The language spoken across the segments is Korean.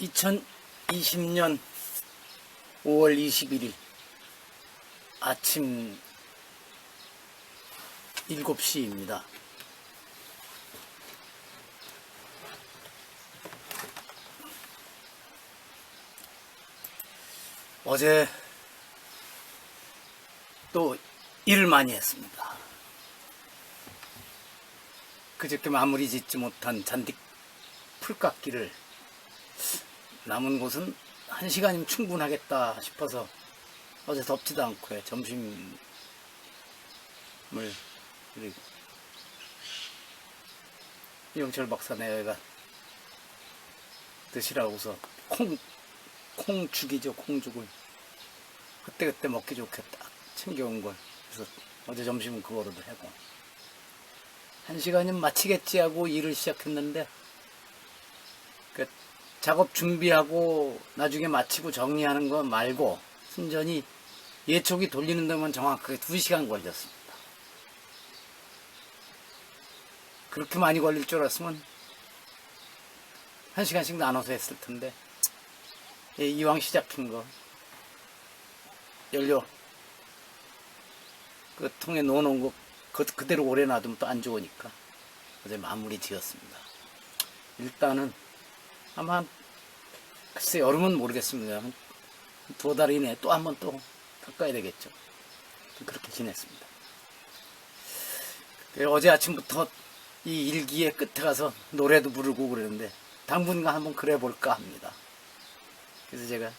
2020년 5월 21일 아침 7시입니다. 어제 또 일을 많이 했습니다. 그저께 마무리 짓지 못한 잔디 풀깎기를 남은 곳은 1시간이면 충분하겠다 싶어서 어제 덥지도 않고 점심을 이영철 박사 내가 드시라고서 콩죽이죠. 콩죽을 그때 먹기 좋게 딱 챙겨온 걸. 그래서 어제 점심은 그거로도 하고 1시간이면 마치겠지 하고 일을 시작했는데 그 작업 준비하고 나중에 마치고 정리하는 거 말고 순전히 예초기 돌리는 데만 정확하게 2시간 걸렸습니다. 그렇게 많이 걸릴 줄 알았으면 1시간씩 나눠서 했을 텐데 이왕 시작한 거 연료 그 통에 넣어놓은 거 그대로 오래 놔두면 또 안 좋으니까 어제 마무리 지었습니다. 일단은 아마 글쎄 여름은 모르겠습니다. 한 2달 이내에 또 한 번 또 깎아야 되겠죠. 그렇게 지냈습니다. 어제 아침부터 이 일기의 끝에 가서 노래도 부르고 그러는데 당분간 한번 그래 볼까 합니다. 그래서 제가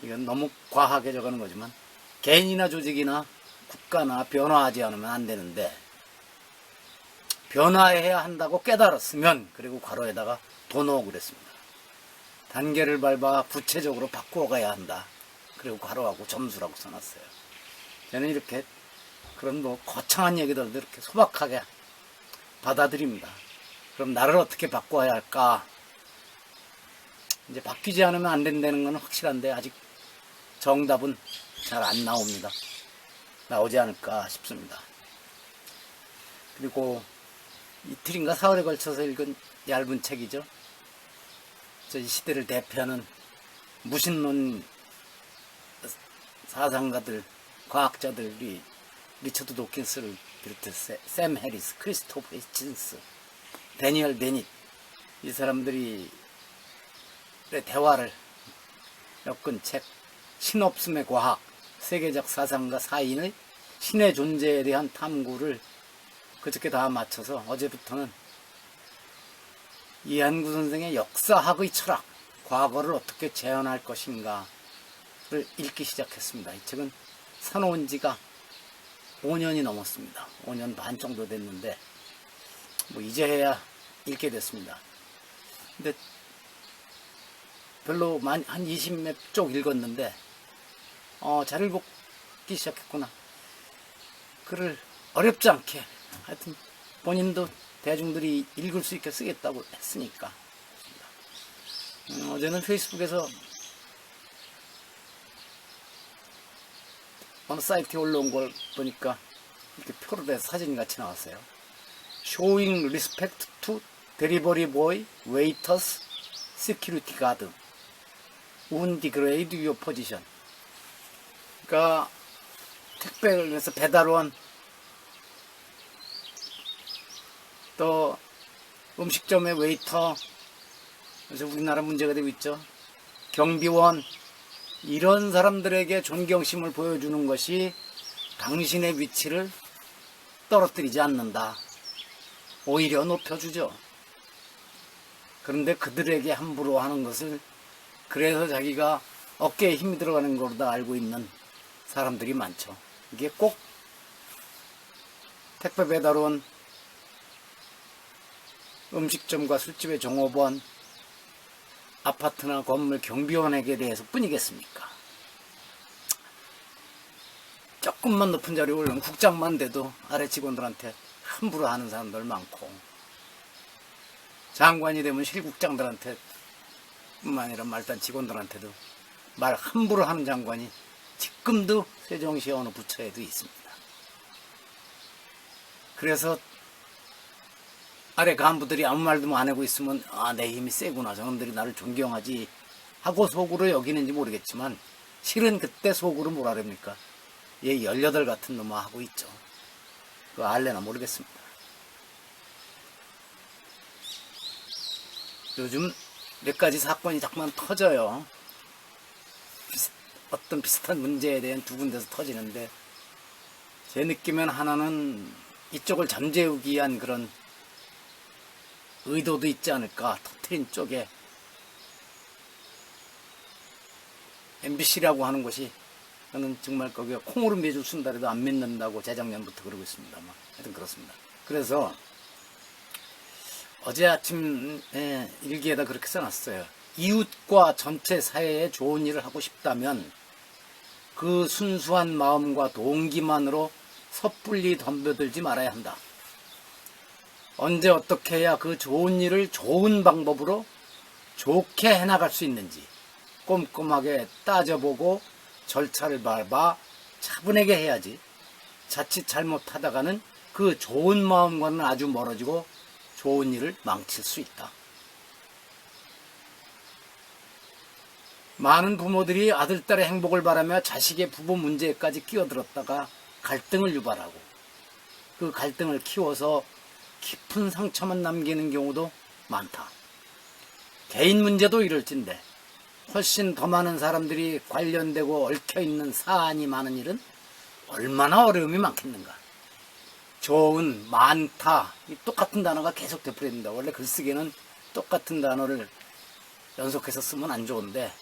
이건 너무 과하게 적어는 거지만 개인이나 조직이나 국가나 변화하지 않으면 안 되는데 변화해야 한다고 깨달았으면 그리고 괄호에다가 더 넣어 그랬습니다. 단계를 밟아 구체적으로 바꾸어가야 한다. 그리고 괄호하고 점수라고 써놨어요. 저는 이렇게 그런 뭐 거창한 얘기들도 이렇게 소박하게 받아들입니다. 그럼 나를 어떻게 바꿔야 할까? 이제 바뀌지 않으면 안 된다는 건 확실한데 아직 정답은 잘 안 나옵니다. 나오지 않을까 싶습니다. 그리고 이틀인가 사흘에 걸쳐서 읽은 얇은 책이죠. 이 시대를 대표하는 무신론 사상가들, 과학자들이 리처드 도킨스를 비롯해서 샘 해리스, 크리스토퍼 히친스, 데니얼 데닛 이 사람들이 대화를 엮은 책 신없음의 과학, 세계적 사상가 4인의 신의 존재에 대한 탐구를 그저께 다 마쳐서 어제부터는 이한구 선생의 역사학의 철학, 과거를 어떻게 재현할 것인가를 읽기 시작했습니다. 이 책은 사놓은 지가 5년이 넘었습니다. 5년 반 정도 됐는데 뭐 이제야 읽게 됐습니다. 근데 별로 한 20몇 쪽 읽었는데 잘 읽기 시작했구나. 글을 어렵지 않게 하여튼 본인도 대중들이 읽을 수 있게 쓰겠다고 했으니까. 어제는 페이스북에서 어느 사이트에 올라온 걸 보니까 이렇게 표로 돼서 사진이 같이 나왔어요. Showing respect to delivery boy, waiters, security guard. Won't degrade your position. 그러니까 택배를 해서 배달원 또 음식점의 웨이터, 그래서 우리나라 문제가 되고 있죠. 경비원, 이런 사람들에게 존경심을 보여주는 것이 당신의 위치를 떨어뜨리지 않는다. 오히려 높여주죠. 그런데 그들에게 함부로 하는 것을 그래서 자기가 어깨에 힘이 들어가는 걸로 다 알고 있는 사람들이 많죠. 이게 꼭 택배 배달원, 음식점과 술집의 종업원, 아파트나 건물 경비원에게 대해서 뿐이겠습니까? 조금만 높은 자리에 올라온 국장만 돼도 아래 직원들한테 함부로 하는 사람들 많고, 장관이 되면 실국장들한테 뿐만 아니라 말단 직원들한테도 말 함부로 하는 장관이 지금도 세종시 어느 부처에도 있습니다. 그래서 아래 간부들이 아무 말도 안 하고 있으면 아, 내 힘이 세구나, 저놈들이 나를 존경하지 하고 속으로 여기는지 모르겠지만 실은 그때 속으로 뭐라 그럽니까? 얘 18 같은 놈아 하고 있죠. 그거 알래나 모르겠습니다. 요즘 몇 가지 사건이 자꾸만 터져요. 어떤 비슷한 문제에 대한 두 군데서 터지는데, 제 느낌엔 하나는 이쪽을 잠재우기 위한 그런 의도도 있지 않을까. 터트린 쪽에 MBC라고 하는 것이, 저는 정말 거기가 콩으로 매주 쓴다 해도 안 믿는다고 재작년부터 그러고 있습니다만, 하여튼 그렇습니다. 그래서 어제 아침에 일기에다 그렇게 써놨어요. 이웃과 전체 사회에 좋은 일을 하고 싶다면 그 순수한 마음과 동기만으로 섣불리 덤벼들지 말아야 한다. 언제 어떻게 해야 그 좋은 일을 좋은 방법으로 좋게 해나갈 수 있는지 꼼꼼하게 따져보고 절차를 밟아 차분하게 해야지, 자칫 잘못하다가는 그 좋은 마음과는 아주 멀어지고 좋은 일을 망칠 수 있다. 많은 부모들이 아들, 딸의 행복을 바라며 자식의 부부 문제까지 끼어들었다가 갈등을 유발하고 그 갈등을 키워서 깊은 상처만 남기는 경우도 많다. 개인 문제도 이럴진데 훨씬 더 많은 사람들이 관련되고 얽혀있는 사안이 많은 일은 얼마나 어려움이 많겠는가. 좋은, 많다, 이 똑같은 단어가 계속 되풀이된다. 원래 글쓰기는 똑같은 단어를 연속해서 쓰면 안 좋은데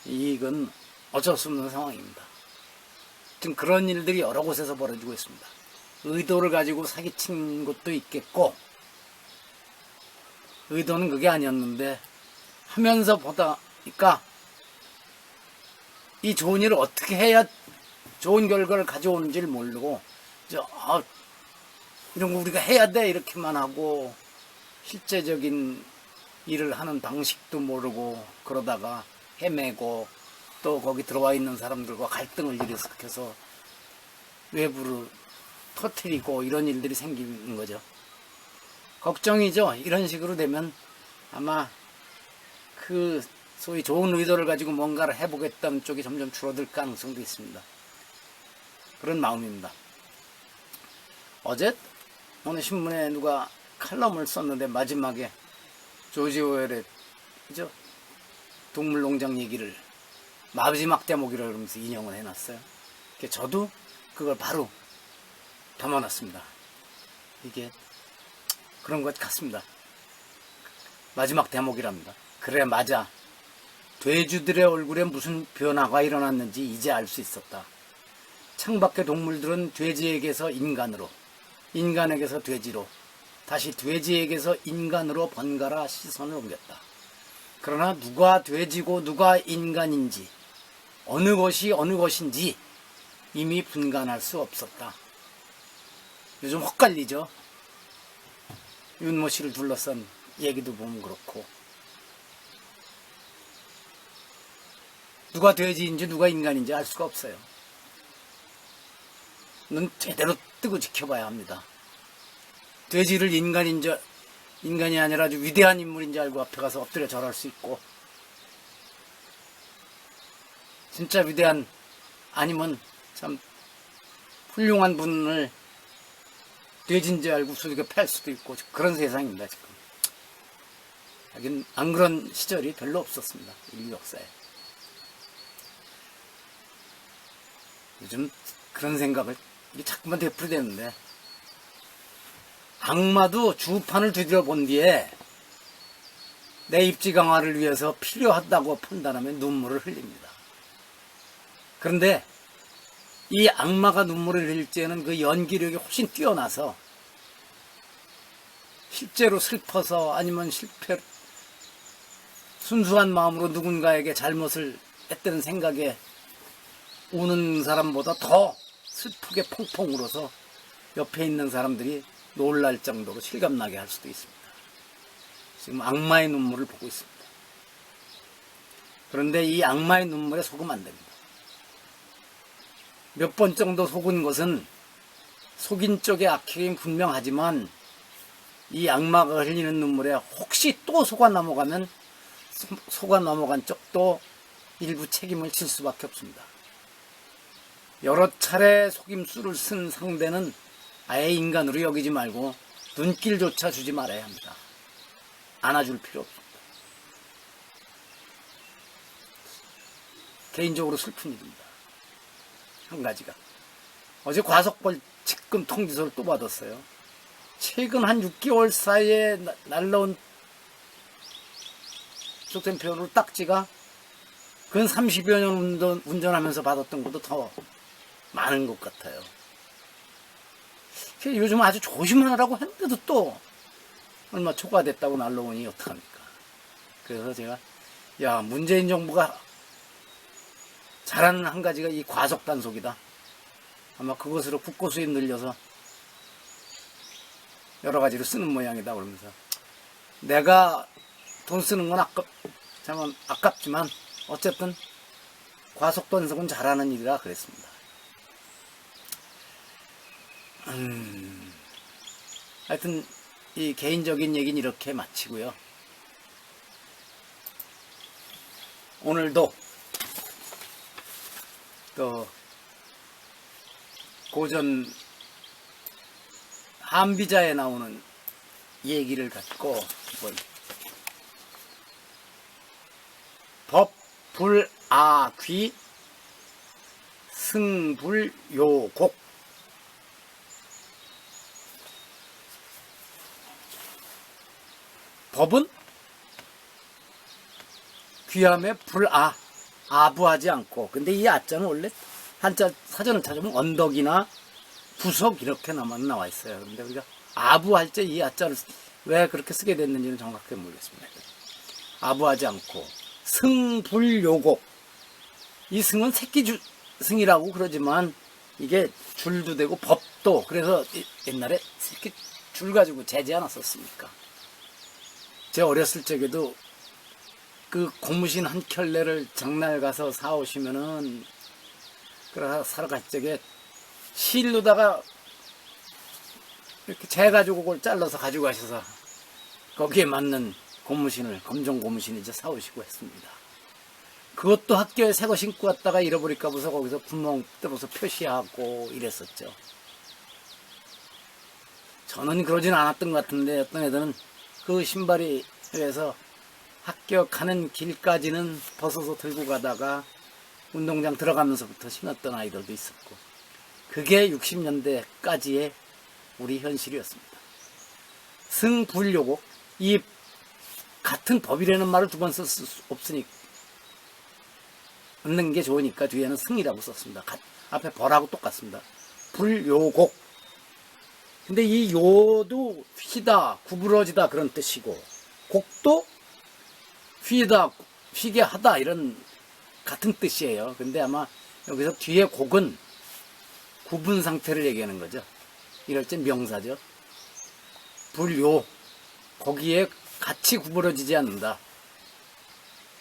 이건 어쩔 수 없는 상황입니다. 지금 그런 일들이 여러 곳에서 벌어지고 있습니다. 의도를 가지고 사기친 것도 있겠고, 의도는 그게 아니었는데 하면서 보다니까 이 좋은 일을 어떻게 해야 좋은 결과를 가져오는지를 모르고 이런 거 우리가 해야 돼 이렇게만 하고 실제적인 일을 하는 방식도 모르고 그러다가 헤매고 또 거기 들어와 있는 사람들과 갈등을 일으켜서 외부를 터뜨리고 이런 일들이 생기는 거죠. 걱정이죠. 이런 식으로 되면 아마 그 소위 좋은 의도를 가지고 뭔가를 해보겠다는 쪽이 점점 줄어들 가능성도 있습니다. 그런 마음입니다. 어제 오늘 신문에 누가 칼럼을 썼는데 마지막에 조지 오웰의 동물농장 얘기를 마지막 대목이라 그러면서 인용을 해놨어요. 저도 그걸 바로 담아놨습니다. 이게 그런 것 같습니다. 마지막 대목이랍니다. 그래, 맞아. 돼지들의 얼굴에 무슨 변화가 일어났는지 이제 알 수 있었다. 창밖의 동물들은 돼지에게서 인간으로, 인간에게서 돼지로, 다시 돼지에게서 인간으로 번갈아 시선을 옮겼다. 그러나 누가 돼지고 누가 인간인지, 어느 것이 어느 것인지 이미 분간할 수 없었다. 요즘 헛갈리죠. 윤모 씨를 둘러싼 얘기도 보면 그렇고, 누가 돼지인지 누가 인간인지 알 수가 없어요. 눈 제대로 뜨고 지켜봐야 합니다. 돼지를 인간이 아니라 아주 위대한 인물인지 알고 앞에 가서 엎드려 절할 수 있고, 진짜 위대한 아니면 참 훌륭한 분을 돼지인지 알고 수직에 팰 수도 있고, 그런 세상입니다. 지금 하긴 안 그런 시절이 별로 없었습니다. 인류 역사에. 요즘 그런 생각을 자꾸만 되풀이되는데, 악마도 주판을 두드려 본 뒤에 내 입지 강화를 위해서 필요하다고 판단하면 눈물을 흘립니다. 그런데 이 악마가 눈물을 흘릴 때는 그 연기력이 훨씬 뛰어나서 실제로 슬퍼서 아니면 순수한 마음으로 누군가에게 잘못을 했다는 생각에 우는 사람보다 더 슬프게 펑펑 울어서 옆에 있는 사람들이 놀랄 정도로 실감나게 할 수도 있습니다. 지금 악마의 눈물을 보고 있습니다. 그런데 이 악마의 눈물에 속으면 안 됩니다. 몇 번 정도 속은 것은 속인 쪽의 악행이 분명하지만 이 악마가 흘리는 눈물에 혹시 또 속아 넘어가면 속아 넘어간 쪽도 일부 책임을 질 수밖에 없습니다. 여러 차례 속임수를 쓴 상대는 아예 인간으로 여기지 말고 눈길조차 주지 말아야 합니다. 안아줄 필요 없습니다. 개인적으로 슬픈 일입니다. 한 가지가 어제 과속벌칙금 통지서를 또 받았어요. 최근 한 6개월 사이에 날라온 속셈표로 딱지가 근 30여 년 운전하면서 받았던 것도 더 많은 것 같아요. 요즘 아주 조심하라고 했는데도 또 얼마 초과됐다고 날라오니 어떡합니까? 그래서 제가 문재인 정부가 잘하는 한 가지가 이 과속단속이다. 아마 그것으로 국고 수입 늘려서 여러 가지로 쓰는 모양이다 그러면서 내가 돈 쓰는 건 아깝지만 어쨌든 과속단속은 잘하는 일이라 그랬습니다. 하여튼 이 개인적인 얘기는 이렇게 마치고요. 오늘도 또 고전 한비자에 나오는 얘기를 갖고 법불아귀 승불요곡. 법은 귀함에 아부하지 않고, 근데 이 아자는 원래 한자 사전을 찾아보면 언덕이나 부석 이렇게나만 나와 있어요. 근데 우리가 아부할 때 이 아자를 왜 그렇게 쓰게 됐는지는 정확하게 모르겠습니다. 아부하지 않고 승불요곡. 이 승은 새끼 승이라고 그러지만 이게 줄도 되고 법도, 그래서 옛날에 새끼 줄 가지고 재지 않았었습니까? 제 어렸을 적에도 그 고무신 한 켤레를 장날 가서 사오시면은 그래서 사러 갈 적에 실로다가 이렇게 재가지고 그걸 잘라서 가지고 가셔서 거기에 맞는 고무신을, 검정 고무신이죠, 사오시고 했습니다. 그것도 학교에 새 거 신고 왔다가 잃어버릴까 봐서 거기서 구멍 뚫어서 표시하고 이랬었죠. 저는 그러진 않았던 것 같은데 어떤 애들은 그 신발이 해서 학교 가는 길까지는 벗어서 들고 가다가 운동장 들어가면서부터 신었던 아이들도 있었고, 그게 60년대까지의 우리 현실이었습니다. 승불요곡, 이 같은 법이라는 말을 두 번 쓸 수 없으니까 없는 게 좋으니까 뒤에는 승이라고 썼습니다. 앞에 벌하고 똑같습니다. 불요곡. 근데 이 요도 휘다, 구부러지다 그런 뜻이고, 곡도 휘다, 휘게 하다 이런 같은 뜻이에요. 근데 아마 여기서 뒤에 곡은 구분 상태를 얘기하는 거죠. 이럴 땐 명사죠. 불요, 거기에 같이 구부러지지 않는다.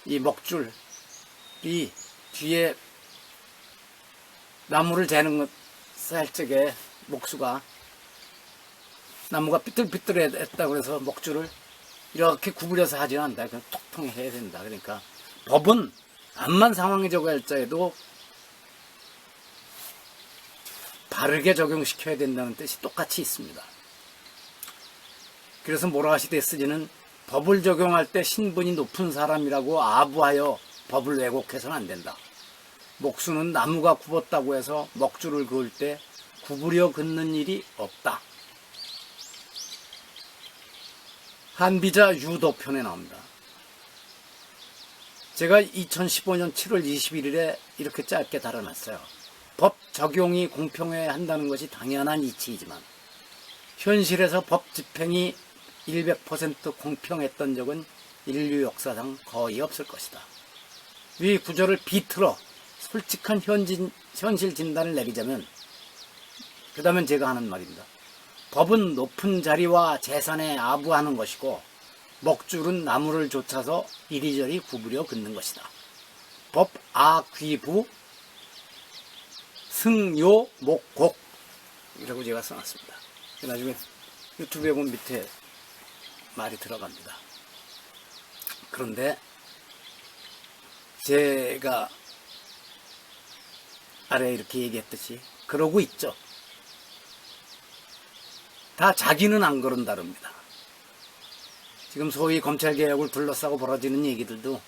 이 먹줄이 뒤에 나무를 재는 것 할 적에 목수가 나무가 삐뚤삐뚤했다고 해서 먹줄을 이렇게 구부려서 하지는 않는다. 그냥 톡통 해야 된다. 그러니까 법은 암만 상황이 적어야 할 자에도 바르게 적용시켜야 된다는 뜻이 똑같이 있습니다. 그래서 모라가 시대 쓰지는 법을 적용할 때 신분이 높은 사람이라고 아부하여 법을 왜곡해서는 안 된다. 목수는 나무가 굽었다고 해서 먹줄을 그을 때 구부려 긋는 일이 없다. 한비자 유도편에 나옵니다. 제가 2015년 7월 21일에 이렇게 짧게 달아놨어요. 법 적용이 공평해야 한다는 것이 당연한 이치이지만 현실에서 법 집행이 100% 공평했던 적은 인류 역사상 거의 없을 것이다. 위 구조를 비틀어 솔직한 현실 진단을 내리자면, 그 다음엔 제가 하는 말입니다. 법은 높은 자리와 재산에 아부하는 것이고 먹줄은 나무를 좇아서 이리저리 구부려 긋는 것이다. 법 아귀부 승요 목곡 이라고 제가 써놨습니다. 나중에 유튜브에 보면 밑에 말이 들어갑니다. 그런데 제가 아래 이렇게 얘기했듯이 그러고 있죠. 다 자기는 안 그런다릅니다. 지금 소위 검찰개혁을 둘러싸고 벌어지는 얘기들도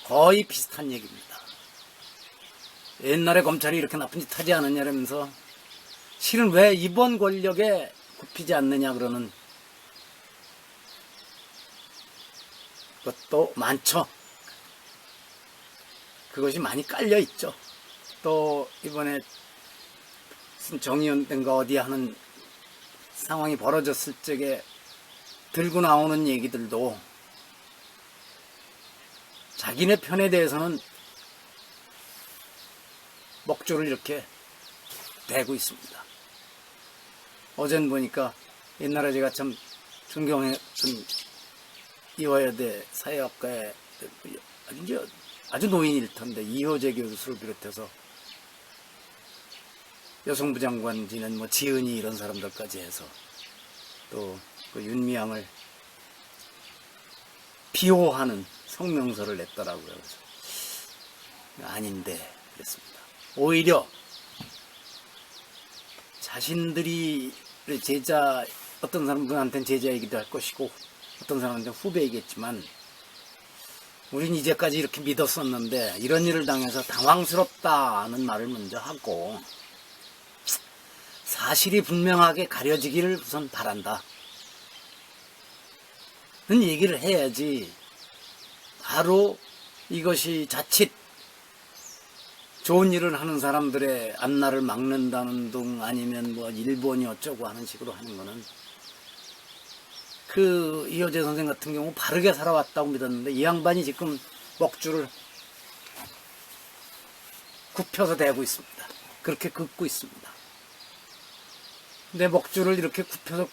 거의 비슷한 얘기입니다. 옛날에 검찰이 이렇게 나쁜 짓 하지 않았냐면서 실은 왜 이번 권력에 굽히지 않느냐 그러는 것도 많죠. 그것이 많이 깔려 있죠. 또 이번에 무슨 정의연대인가 어디 하는 상황이 벌어졌을 적에 들고 나오는 얘기들도 자기네 편에 대해서는 목조를 이렇게 대고 있습니다. 어젠 보니까 옛날에 제가 참 존경했던 이화여대 사회학과의 아주 노인일 텐데 이효재 교수를 비롯해서 여성부 장관 지낸 뭐 지은이 이런 사람들까지 해서 또 그 윤미향을 비호하는 성명서를 냈더라고요. 그래서 아닌데 그랬습니다. 오히려 자신들이 제자, 어떤 사람들한테는 제자이기도 할 것이고 어떤 사람한테는 후배이겠지만 우린 이제까지 이렇게 믿었었는데 이런 일을 당해서 당황스럽다는 말을 먼저 하고 사실이 분명하게 가려지기를 우선 바란다 는 얘기를 해야지 바로 이것이 자칫 좋은 일을 하는 사람들의 앞날을 막는다는 둥 아니면 뭐 일본이 어쩌고 하는 식으로 하는 거는 그 이효재 선생 같은 경우 바르게 살아왔다고 믿었는데 이 양반이 지금 먹줄을 굽혀서 대고 있습니다. 그렇게 긋고 있습니다. 근데 먹줄을 이렇게 굽혀서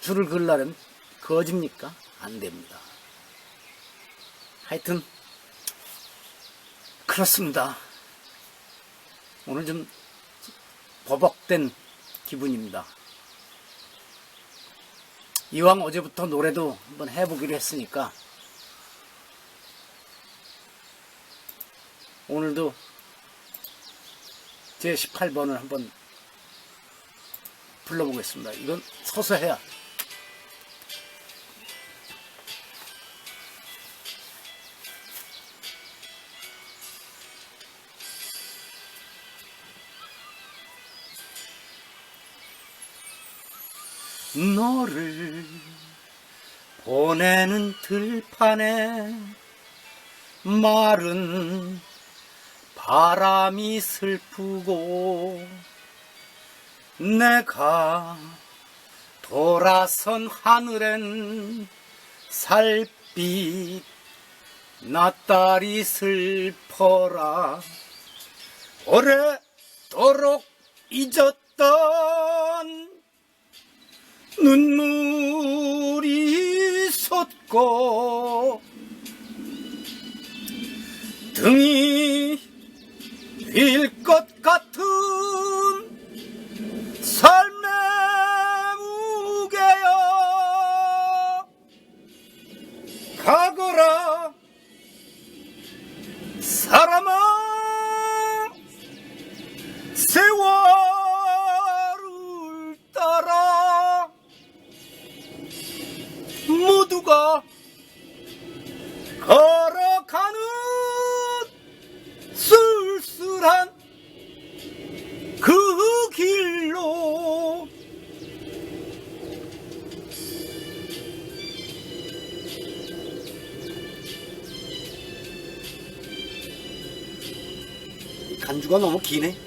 줄을 그으려면 거짓입니까? 안 됩니다. 하여튼 그렇습니다. 오늘 좀 버벅된 기분입니다. 이왕 어제부터 노래도 한번 해보기로 했으니까 오늘도 제 18번을 한번 불러보겠습니다. 이건 서서 해야. 너를 보내는 들판에 마른 바람이 슬프고 내가 돌아선 하늘엔 살빛 낯달이 슬퍼라 오래도록 잊었던 눈물이 솟고 등이 휠 것 같은 삶의 무게여 가거라 사람아 세월을 따라 모두가 걸어가는 쓸쓸한 그 길로 간주가 너무 기네.